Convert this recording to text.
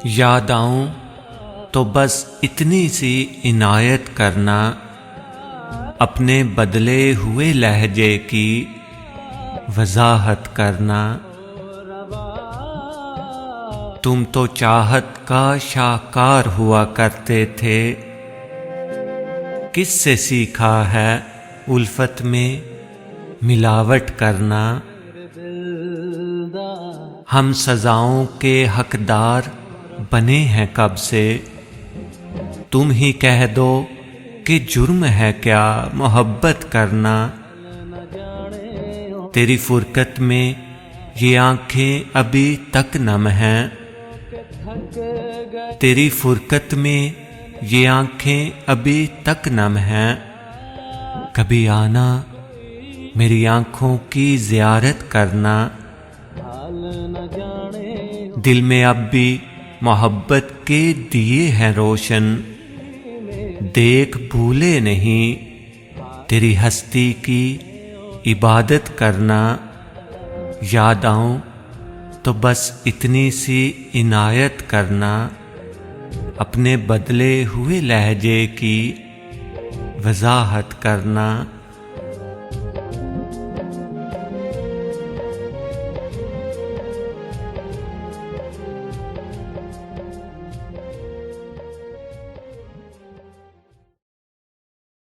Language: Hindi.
याद आऊं तो बस इतनी सी इनायत करना, अपने बदले हुए लहजे की वजाहत करना। तुम तो चाहत का शाहकार हुआ करते थे, किससे सीखा है उल्फत में मिलावट करना। हम सजाओं के हकदार बने हैं कब से, तुम ही कह दो कि जुर्म है क्या मोहब्बत करना। तेरी फुरकत में ये आंखें अभी तक नम हैं, तेरी फुरकत में ये आंखें अभी तक नम हैं। कभी आना मेरी आंखों की ज़ियारत करना। दिल में अब भी मोहब्बत के दिए हैं रोशन, देख भूले नहीं तेरी हस्ती की इबादत करना। याद आऊं तो बस इतनी सी इनायत करना, अपने बदले हुए लहजे की वजाहत करना।